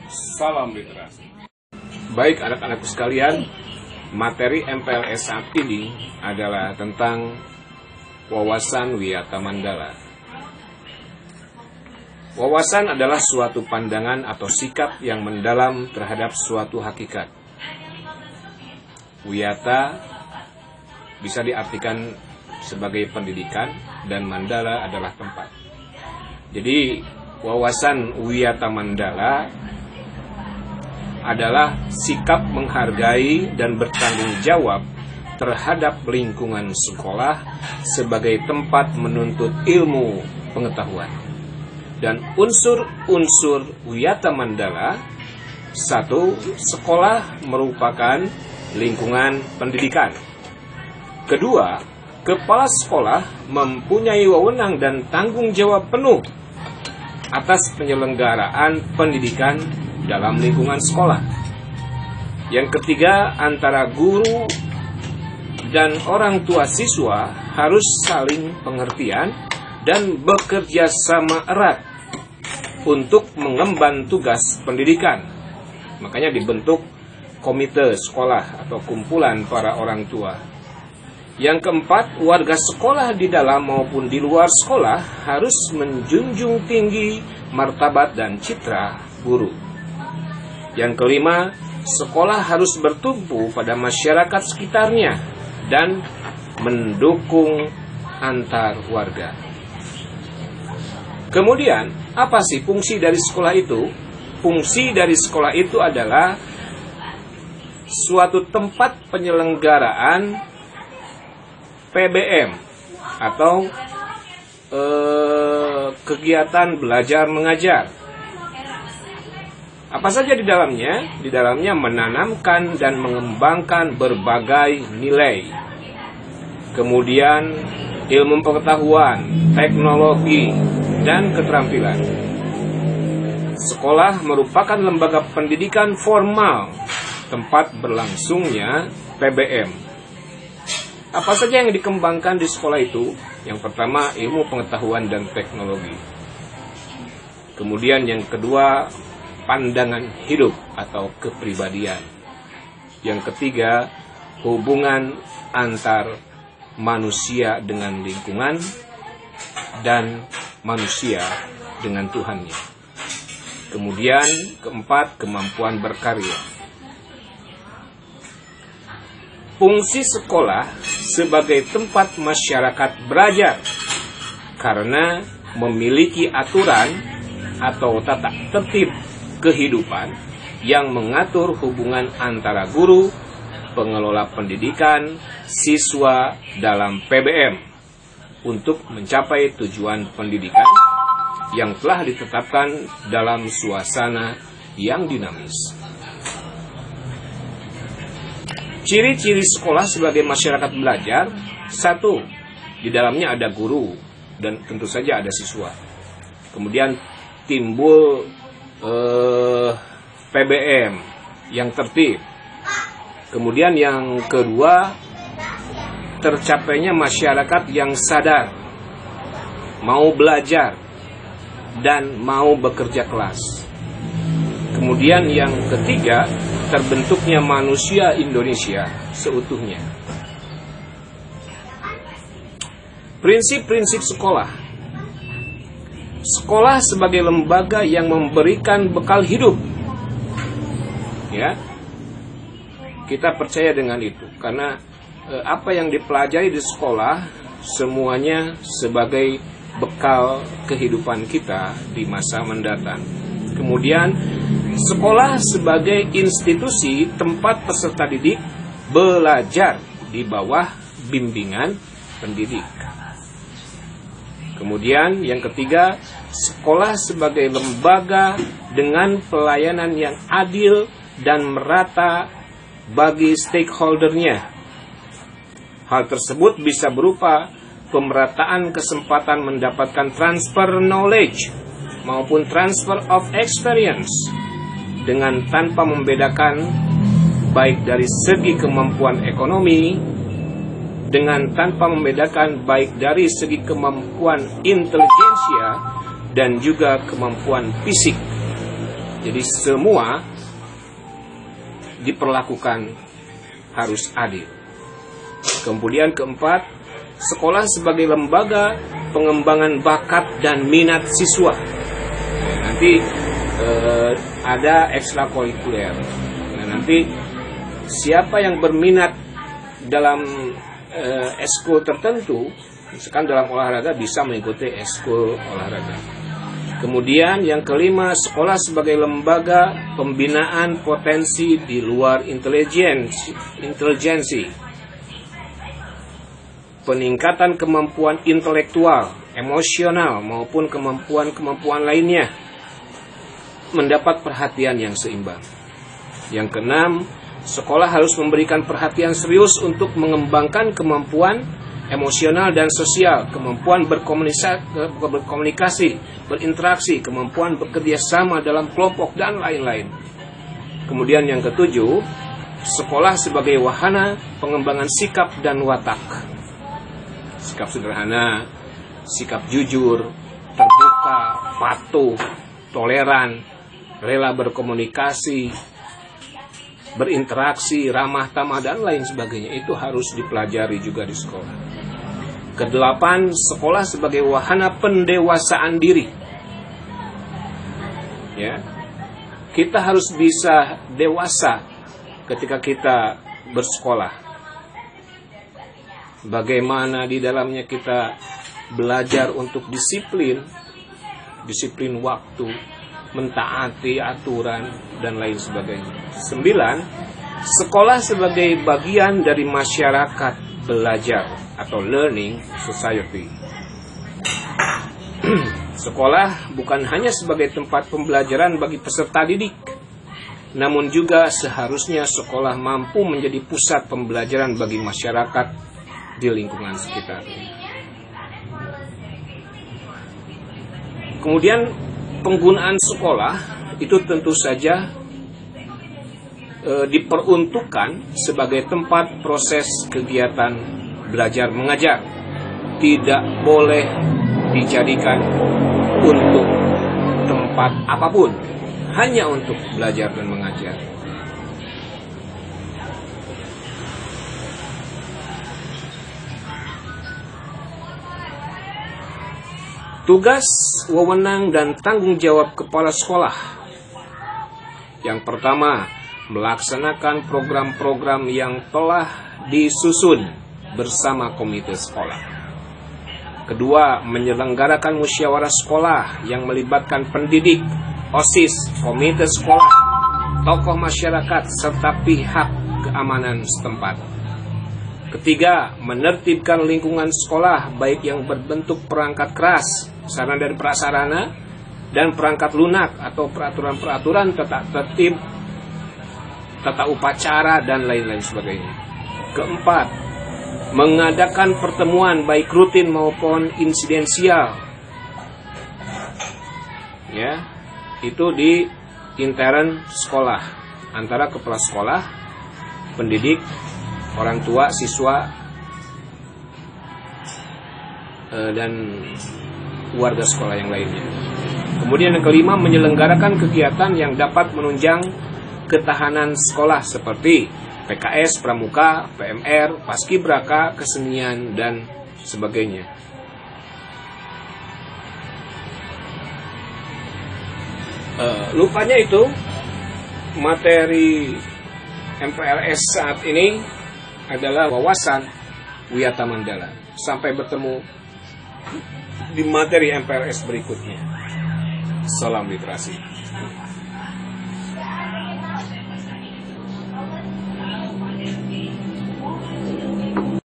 Salam literasi. Baik anak-anakku sekalian, materi MPLS saat ini adalah tentang wawasan Wiyata Mandala. Wawasan adalah suatu pandangan atau sikap yang mendalam terhadap suatu hakikat. Wiyata bisa diartikan sebagai pendidikan dan mandala adalah tempat. Jadi wawasan Wiyata Mandala adalah sikap menghargai dan bertanggung jawab terhadap lingkungan sekolah sebagai tempat menuntut ilmu pengetahuan. Dan unsur-unsur Wiyata Mandala: 1. Sekolah merupakan lingkungan pendidikan. 2. Kepala sekolah mempunyai wewenang dan tanggung jawab penuh atas penyelenggaraan pendidikan dalam lingkungan sekolah. Yang 3, antara guru dan orang tua siswa harus saling pengertian dan bekerja sama erat untuk mengemban tugas pendidikan. Makanya dibentuk komite sekolah atau kumpulan para orang tua. Yang 4, warga sekolah di dalam maupun di luar sekolah harus menjunjung tinggi martabat dan citra guru. Yang 5, sekolah harus bertumpu pada masyarakat sekitarnya dan mendukung antar warga. Kemudian, apa sih fungsi dari sekolah itu? Fungsi dari sekolah itu adalah suatu tempat penyelenggaraan PBM atau kegiatan belajar mengajar. Apa saja di dalamnya? Di dalamnya menanamkan dan mengembangkan berbagai nilai. Kemudian ilmu pengetahuan, teknologi, dan keterampilan. Sekolah merupakan lembaga pendidikan formal, tempat berlangsungnya PBM. Apa saja yang dikembangkan di sekolah itu? Yang pertama, ilmu pengetahuan dan teknologi. Kemudian yang kedua, pandangan hidup atau kepribadian. Yang ketiga, hubungan antar manusia dengan lingkungan dan manusia dengan Tuhannya. Kemudian keempat, kemampuan berkarya. Fungsi sekolah sebagai tempat masyarakat belajar karena memiliki aturan atau tata tertib kehidupan yang mengatur hubungan antara guru, pengelola pendidikan, siswa dalam PBM untuk mencapai tujuan pendidikan yang telah ditetapkan dalam suasana yang dinamis. Ciri-ciri sekolah sebagai masyarakat belajar: 1. Di dalamnya ada guru dan tentu saja ada siswa. Kemudian timbul PBM yang tertib. Kemudian yang kedua, tercapainya masyarakat yang sadar, mau belajar, dan mau bekerja keras. Kemudian yang ketiga, terbentuknya manusia Indonesia seutuhnya. Prinsip-prinsip sekolah. Sekolah sebagai lembaga yang memberikan bekal hidup. Ya. Kita percaya dengan itu karena apa yang dipelajari di sekolah semuanya sebagai bekal kehidupan kita di masa mendatang. Kemudian sekolah sebagai institusi tempat peserta didik belajar di bawah bimbingan pendidik. Kemudian yang ketiga, sekolah sebagai lembaga dengan pelayanan yang adil dan merata bagi stakeholdernya. Hal tersebut bisa berupa pemerataan kesempatan mendapatkan transfer knowledge maupun transfer of experience dengan tanpa membedakan baik dari segi kemampuan ekonomi, dengan tanpa membedakan baik dari segi kemampuan intelijensia dan juga kemampuan fisik. Jadi semua diperlakukan harus adil. Kemudian keempat, sekolah sebagai lembaga pengembangan bakat dan minat siswa. Nanti ada ekstrakurikuler. Nah, nanti siapa yang berminat dalam eskul tertentu, misalkan dalam olahraga, bisa mengikuti eskul olahraga. Kemudian yang kelima, sekolah sebagai lembaga pembinaan potensi di luar intelijensi. Peningkatan kemampuan intelektual, emosional, maupun kemampuan lainnya mendapat perhatian yang seimbang. Yang keenam, sekolah harus memberikan perhatian serius untuk mengembangkan kemampuan emosional dan sosial, kemampuan berkomunikasi, berinteraksi, kemampuan bekerja sama dalam kelompok, dan lain-lain. Kemudian yang ketujuh, sekolah sebagai wahana pengembangan sikap dan watak. Sikap sederhana, sikap jujur, terbuka, patuh, toleran, rela berkomunikasi, berinteraksi, ramah tamah, dan lain sebagainya. Itu harus dipelajari juga di sekolah. Kedelapan, sekolah sebagai wahana pendewasaan diri. Ya, kita harus bisa dewasa ketika kita bersekolah. Bagaimana di dalamnya kita belajar untuk disiplin waktu, mentaati aturan, dan lain sebagainya. 9, sekolah sebagai bagian dari masyarakat belajar atau learning society. Sekolah bukan hanya sebagai tempat pembelajaran bagi peserta didik, namun juga seharusnya sekolah mampu menjadi pusat pembelajaran bagi masyarakat di lingkungan sekitarnya. Kemudian penggunaan sekolah itu tentu saja diperuntukkan sebagai tempat proses kegiatan belajar mengajar. Tidak boleh dijadikan untuk tempat apapun, hanya untuk belajar dan mengajar. Tugas, wewenang, dan tanggung jawab kepala sekolah. Yang pertama, melaksanakan program-program yang telah disusun bersama komite sekolah. Kedua, menyelenggarakan musyawarah sekolah yang melibatkan pendidik, OSIS, komite sekolah, tokoh masyarakat, serta pihak keamanan setempat. Ketiga, menertibkan lingkungan sekolah baik yang berbentuk perangkat keras, sarana dan prasarana, dan perangkat lunak atau peraturan-peraturan tata tertib, tata upacara, dan lain-lain sebagainya. Keempat, mengadakan pertemuan baik rutin maupun insidensial. Ya, itu di intern sekolah antara kepala sekolah, pendidik, orang tua, siswa, dan warga sekolah yang lainnya. Kemudian yang kelima, menyelenggarakan kegiatan yang dapat menunjang ketahanan sekolah seperti PKS, Pramuka, PMR, Paskibraka, kesenian, dan sebagainya. Lupanya itu, materi MPLS saat ini adalah wawasan Wiyata Mandala. Sampai bertemu di materi MPLS berikutnya. Salam literasi.